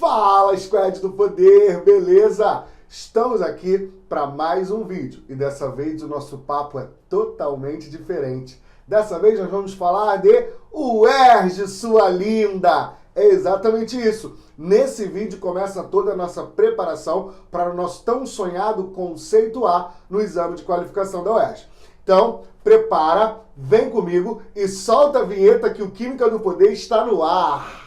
Fala, Squad do Poder, beleza? Estamos aqui para mais um vídeo e dessa vez o nosso papo é totalmente diferente. Dessa vez nós vamos falar de UERJ, sua linda! É exatamente isso. Nesse vídeo começa toda a nossa preparação para o nosso tão sonhado conceito A no exame de qualificação da UERJ. Então, prepara, vem comigo e solta a vinheta que o Química do Poder está no ar.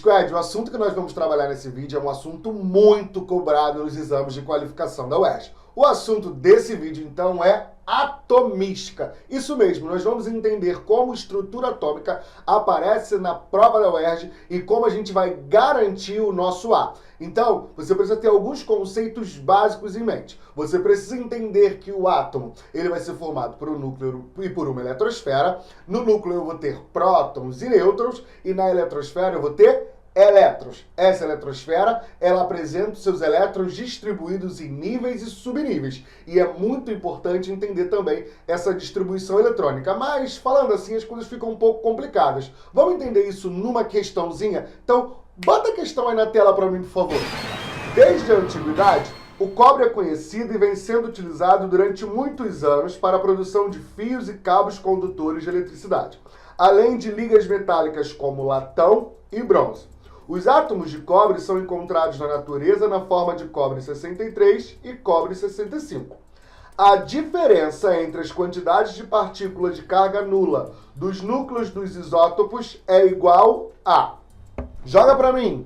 Squad, o assunto que nós vamos trabalhar nesse vídeo é um assunto muito cobrado nos exames de qualificação da UERJ. O assunto desse vídeo, então, é atomística. Isso mesmo, nós vamos entender como estrutura atômica aparece na prova da UERJ e como a gente vai garantir o nosso A. Então, você precisa ter alguns conceitos básicos em mente. Você precisa entender que o átomo ele vai ser formado por um núcleo e por uma eletrosfera. No núcleo eu vou ter prótons e nêutrons e na eletrosfera eu vou ter elétrons. Essa eletrosfera, ela apresenta os seus elétrons distribuídos em níveis e subníveis. E é muito importante entender também essa distribuição eletrônica. Mas, falando assim, as coisas ficam um pouco complicadas. Vamos entender isso numa questãozinha? Então, bota a questão aí na tela para mim, por favor. Desde a antiguidade, o cobre é conhecido e vem sendo utilizado durante muitos anos para a produção de fios e cabos condutores de eletricidade, além de ligas metálicas como latão e bronze. Os átomos de cobre são encontrados na natureza na forma de cobre 63 e cobre 65. A diferença entre as quantidades de partículas de carga nula dos núcleos dos isótopos é igual a... Joga para mim!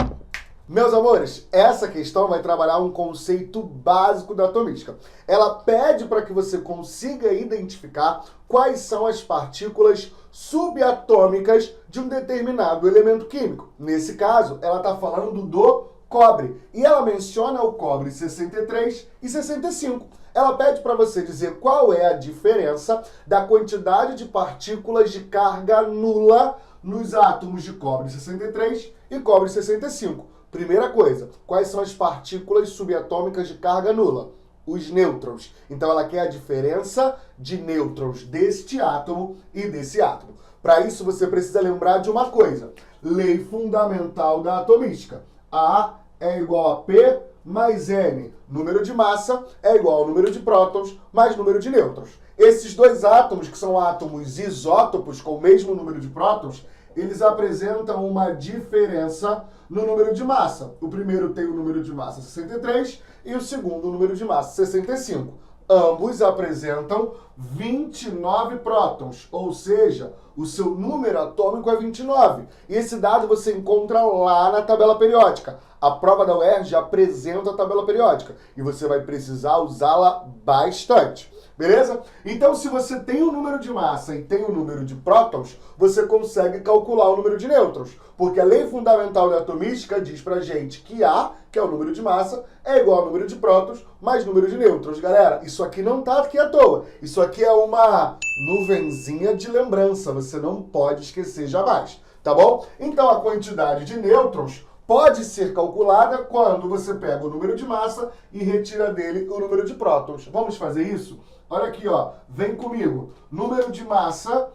Meus amores, essa questão vai trabalhar um conceito básico da atomística. Ela pede para que você consiga identificar quais são as partículas subatômicas de um determinado elemento químico. Nesse caso, ela está falando do cobre. E ela menciona o cobre 63 e 65. Ela pede para você dizer qual é a diferença da quantidade de partículas de carga nula nos átomos de cobre 63 e cobre 65. Primeira coisa, quais são as partículas subatômicas de carga nula? Os nêutrons. Então ela quer a diferença de nêutrons deste átomo e desse átomo. Para isso você precisa lembrar de uma coisa. Lei fundamental da atomística. A é igual a P mais N. Número de massa é igual ao número de prótons mais número de nêutrons. Esses dois átomos, que são átomos isótopos com o mesmo número de prótons, eles apresentam uma diferença no número de massa. O primeiro tem o número de massa 63 e o segundo o número de massa 65. Ambos apresentam 29 prótons, ou seja, o seu número atômico é 29. E esse dado você encontra lá na tabela periódica. A prova da UERJ apresenta a tabela periódica e você vai precisar usá-la bastante. Beleza? Então, se você tem o número de massa e tem o número de prótons, você consegue calcular o número de nêutrons. Porque a lei fundamental da atomística diz pra gente que A, que é o número de massa, é igual ao número de prótons mais número de nêutrons. Galera, isso aqui não tá aqui à toa. Isso aqui é uma nuvenzinha de lembrança. Você não pode esquecer jamais, tá bom? Então, a quantidade de nêutrons pode ser calculada quando você pega o número de massa e retira dele o número de prótons. Vamos fazer isso? Olha aqui, ó. Vem comigo. Número de massa,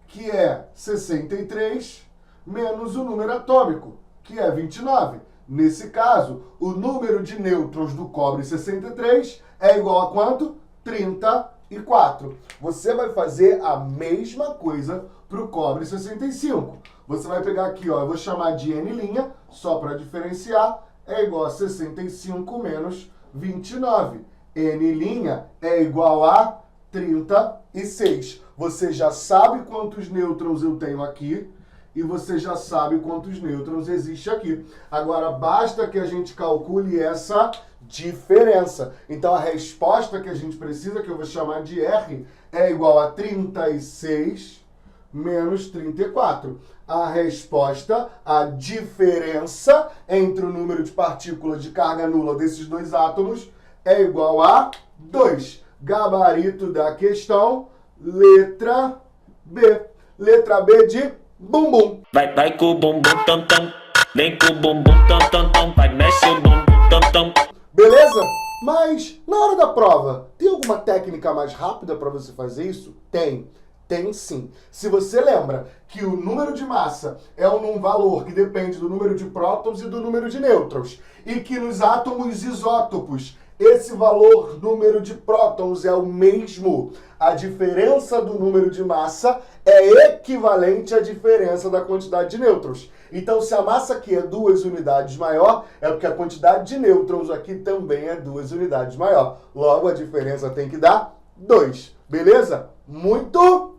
que é 63, menos o número atômico, que é 29. Nesse caso, o número de nêutrons do cobre 63 é igual a quanto? 34. Você vai fazer a mesma coisa para o cobre 65. Você vai pegar aqui, ó, eu vou chamar de N', só para diferenciar, é igual a 65 menos 29. N' é igual a 36. Você já sabe quantos nêutrons eu tenho aqui e você já sabe quantos nêutrons existe aqui. Agora, basta que a gente calcule essa diferença. Então, a resposta que a gente precisa, que eu vou chamar de R, é igual a 36 menos 34. A resposta, a diferença entre o número de partículas de carga nula desses dois átomos é igual a 2. Gabarito da questão, letra B. Letra B de bumbum. Vai com o bumbum tam tam, vem com o bumbum tam tam tam, vai mexe o bumbum tam tam. Beleza? Mas, na hora da prova, tem alguma técnica mais rápida para você fazer isso? Tem. Tem sim. Se você lembra que o número de massa é um valor que depende do número de prótons e do número de nêutrons, e que nos átomos isótopos esse valor, número de prótons, é o mesmo, a diferença do número de massa é equivalente à diferença da quantidade de nêutrons. Então, se a massa aqui é 2 unidades maior, é porque a quantidade de nêutrons aqui também é 2 unidades maior. Logo, a diferença tem que dar 2. Beleza? Muito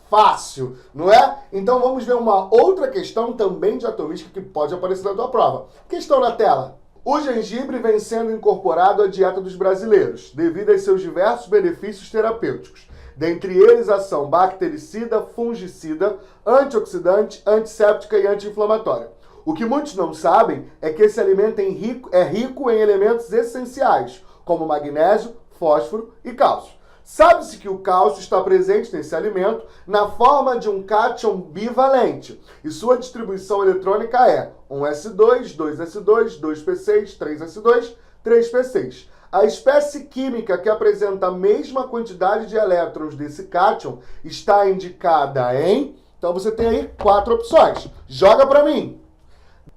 fácil, não é? Então, vamos ver uma outra questão também de atomística que pode aparecer na tua prova. Questão na tela. O gengibre vem sendo incorporado à dieta dos brasileiros, devido aos seus diversos benefícios terapêuticos. Dentre eles, ação bactericida, fungicida, antioxidante, antisséptica e anti-inflamatória. O que muitos não sabem é que esse alimento é rico em elementos essenciais, como magnésio, fósforo e cálcio. Sabe-se que o cálcio está presente nesse alimento na forma de um cátion bivalente, e sua distribuição eletrônica é 1s2, 2s2, 2p6, 3s2, 3p6. A espécie química que apresenta a mesma quantidade de elétrons desse cátion está indicada em... Então você tem aí 4 opções. Joga para mim!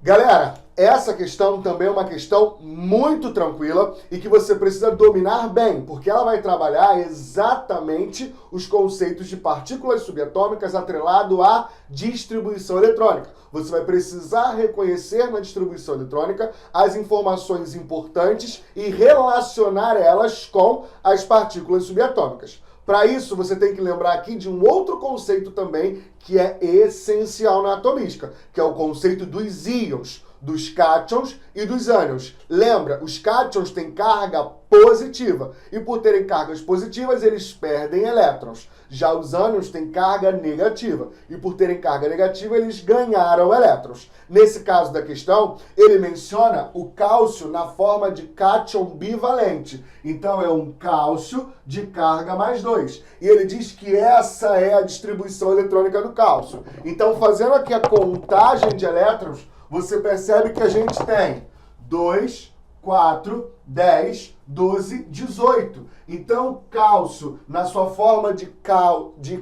Galera, essa questão também é uma questão muito tranquila e que você precisa dominar bem, porque ela vai trabalhar exatamente os conceitos de partículas subatômicas atrelado à distribuição eletrônica. Você vai precisar reconhecer na distribuição eletrônica as informações importantes e relacionar elas com as partículas subatômicas. Para isso, você tem que lembrar aqui de um outro conceito também que é essencial na atomística, que é o conceito dos íons, dos cátions e dos ânions. Lembra, os cátions têm carga positiva e por terem cargas positivas eles perdem elétrons. Já os ânions têm carga negativa e por terem carga negativa eles ganharam elétrons. Nesse caso da questão, ele menciona o cálcio na forma de cátion bivalente. Então é um cálcio de carga mais 2. E ele diz que essa é a distribuição eletrônica do cálcio. Então, fazendo aqui a contagem de elétrons, você percebe que a gente tem 2, 4, 10, 12, 18. Então, cálcio, na sua forma de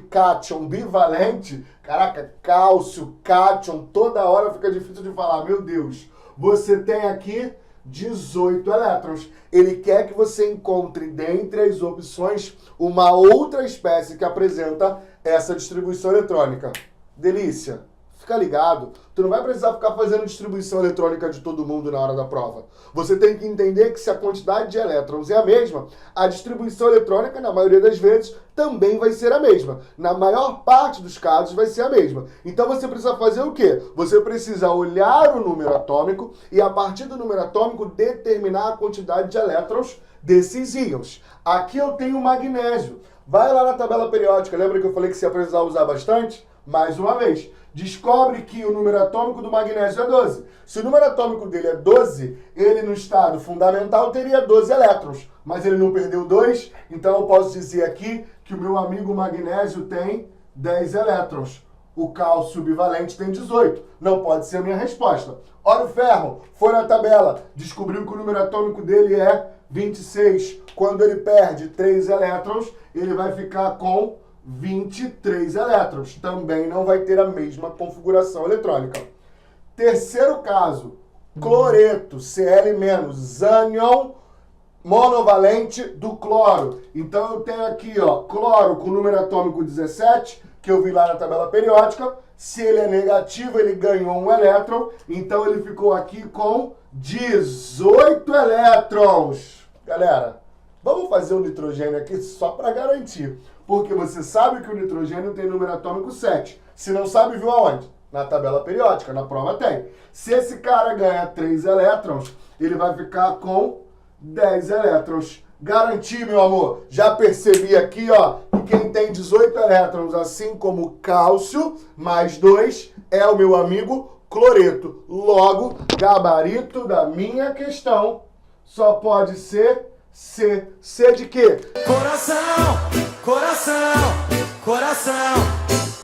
cátion bivalente, caraca, cálcio, cátion, toda hora fica difícil de falar, meu Deus. Você tem aqui 18 elétrons. Ele quer que você encontre, dentre as opções, uma outra espécie que apresenta essa distribuição eletrônica. Delícia! Fica ligado, tu não vai precisar ficar fazendo distribuição eletrônica de todo mundo na hora da prova. Você tem que entender que se a quantidade de elétrons é a mesma, a distribuição eletrônica, na maioria das vezes, também vai ser a mesma. Na maior parte dos casos, vai ser a mesma. Então você precisa fazer o quê? Você precisa olhar o número atômico e, a partir do número atômico, determinar a quantidade de elétrons desses íons. Aqui eu tenho magnésio. Vai lá na tabela periódica, lembra que eu falei que você ia precisar usar bastante? Mais uma vez, descobre que o número atômico do magnésio é 12. Se o número atômico dele é 12, ele no estado fundamental teria 12 elétrons, mas ele não perdeu 2, então eu posso dizer aqui que o meu amigo magnésio tem 10 elétrons. O cálcio bivalente tem 18. Não pode ser a minha resposta. Olha o ferro, foi na tabela, descobriu que o número atômico dele é 26. Quando ele perde 3 elétrons, ele vai ficar com 23 elétrons. Também não vai ter a mesma configuração eletrônica. Terceiro caso, cloreto, Cl-, ânion monovalente do cloro. Então eu tenho aqui, ó, cloro com número atômico 17, que eu vi lá na tabela periódica. Se ele é negativo, ele ganhou um elétron, então ele ficou aqui com 18 elétrons. Galera, vamos fazer o nitrogênio aqui só para garantir. Porque você sabe que o nitrogênio tem número atômico 7. Se não sabe, viu aonde? Na tabela periódica, na prova tem. Se esse cara ganhar 3 elétrons, ele vai ficar com 10 elétrons. Garanti, meu amor. Já percebi aqui, ó, que quem tem 18 elétrons, assim como cálcio, mais 2, é o meu amigo cloreto. Logo, gabarito da minha questão só pode ser C. C de quê? Coração, coração, coração.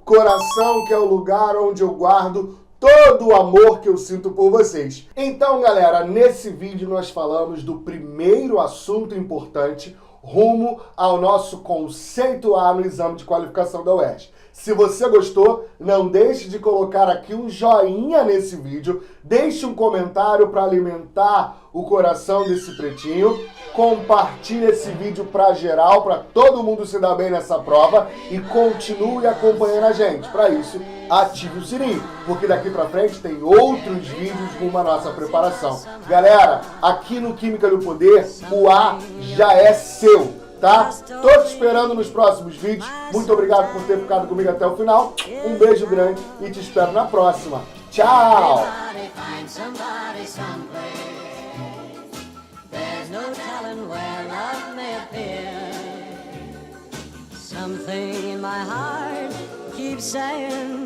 Coração, que é o lugar onde eu guardo todo o amor que eu sinto por vocês. Então, galera, nesse vídeo nós falamos do primeiro assunto importante rumo ao nosso conceito A no exame de qualificação da UERJ. Se você gostou, não deixe de colocar aqui um joinha nesse vídeo, deixe um comentário para alimentar o coração desse pretinho, compartilhe esse vídeo para geral, para todo mundo se dar bem nessa prova e continue acompanhando a gente. Para isso, ative o sininho, porque daqui para frente tem outros vídeos rumo à nossa preparação. Galera, aqui no Química do Poder, o A já é seu. Tá? Tô te esperando nos próximos vídeos. Muito obrigado por ter ficado comigo até o final. Um beijo grande e te espero na próxima. Tchau! Something in my heart keeps saying